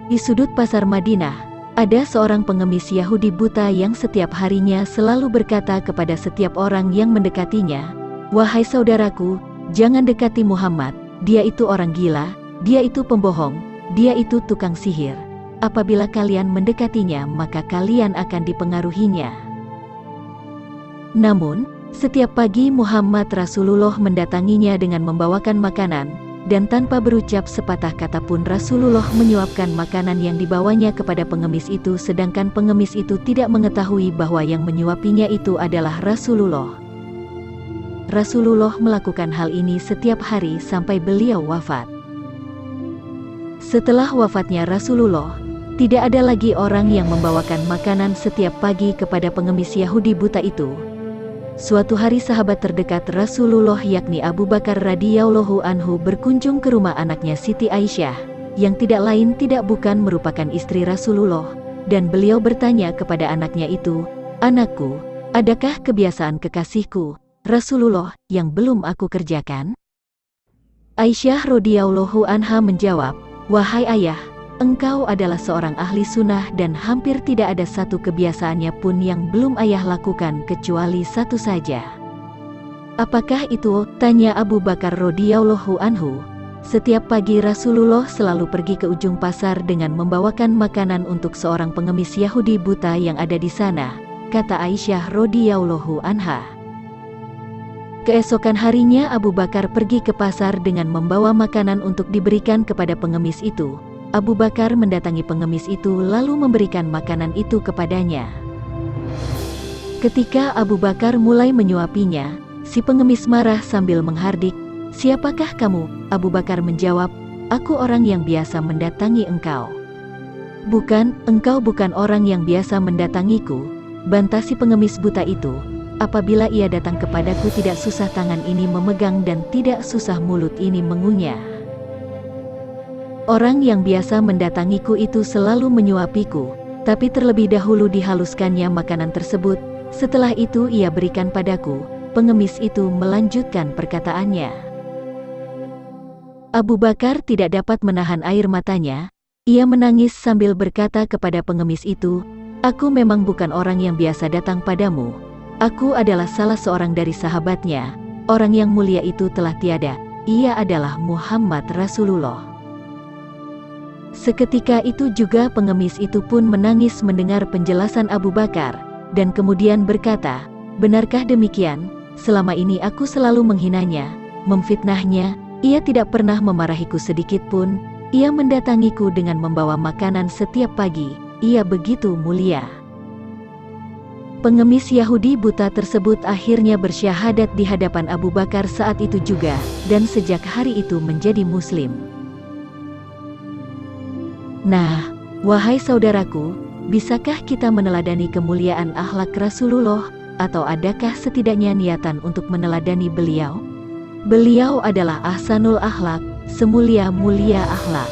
Di sudut pasar Madinah, ada seorang pengemis Yahudi buta yang setiap harinya selalu berkata kepada setiap orang yang mendekatinya, "Wahai saudaraku, jangan dekati Muhammad, dia itu orang gila, dia itu pembohong, dia itu tukang sihir. Apabila kalian mendekatinya maka kalian akan dipengaruhinya." Namun, setiap pagi Muhammad Rasulullah mendatanginya dengan membawakan makanan, dan tanpa berucap sepatah kata pun Rasulullah menyuapkan makanan yang dibawanya kepada pengemis itu, sedangkan pengemis itu tidak mengetahui bahwa yang menyuapinya itu adalah Rasulullah. Rasulullah melakukan hal ini setiap hari sampai beliau wafat. Setelah wafatnya Rasulullah, tidak ada lagi orang yang membawakan makanan setiap pagi kepada pengemis Yahudi buta itu. Suatu hari sahabat terdekat Rasulullah yakni Abu Bakar radhiyallahu anhu berkunjung ke rumah anaknya Siti Aisyah, yang tidak lain tidak bukan merupakan istri Rasulullah, dan beliau bertanya kepada anaknya itu, "Anakku, adakah kebiasaan kekasihku, Rasulullah, yang belum aku kerjakan?" Aisyah radhiyallahu anha menjawab, "Wahai ayah, engkau adalah seorang ahli sunnah dan hampir tidak ada satu kebiasaannya pun yang belum ayah lakukan kecuali satu saja." "Apakah itu?" tanya Abu Bakar radhiyallahu anhu. "Setiap pagi Rasulullah selalu pergi ke ujung pasar dengan membawakan makanan untuk seorang pengemis Yahudi buta yang ada di sana," kata Aisyah radhiyallahu anha. Keesokan harinya Abu Bakar pergi ke pasar dengan membawa makanan untuk diberikan kepada pengemis itu. Abu Bakar mendatangi pengemis itu lalu memberikan makanan itu kepadanya. Ketika Abu Bakar mulai menyuapinya, si pengemis marah sambil menghardik, "Siapakah kamu?" Abu Bakar menjawab, "Aku orang yang biasa mendatangi engkau." "Bukan, engkau bukan orang yang biasa mendatangiku," bantah si pengemis buta itu. "Apabila ia datang kepadaku tidak susah tangan ini memegang dan tidak susah mulut ini mengunyah. Orang yang biasa mendatangiku itu selalu menyuapiku, tapi terlebih dahulu dihaluskannya makanan tersebut, setelah itu ia berikan padaku." Pengemis itu melanjutkan perkataannya. Abu Bakar tidak dapat menahan air matanya. Ia menangis sambil berkata kepada pengemis itu, "Aku memang bukan orang yang biasa datang padamu. Aku adalah salah seorang dari sahabatnya. Orang yang mulia itu telah tiada. Ia adalah Muhammad Rasulullah." Seketika itu juga pengemis itu pun menangis mendengar penjelasan Abu Bakar, dan kemudian berkata, "Benarkah demikian? Selama ini aku selalu menghinanya, memfitnahnya. Ia tidak pernah memarahiku sedikit pun. Ia mendatangiku dengan membawa makanan setiap pagi. Ia begitu mulia." Pengemis Yahudi buta tersebut akhirnya bersyahadat di hadapan Abu Bakar saat itu juga, dan sejak hari itu menjadi Muslim. Nah, wahai saudaraku, bisakah kita meneladani kemuliaan akhlak Rasulullah, atau adakah setidaknya niatan untuk meneladani beliau? Beliau adalah ahsanul akhlak, semulia-mulia akhlak.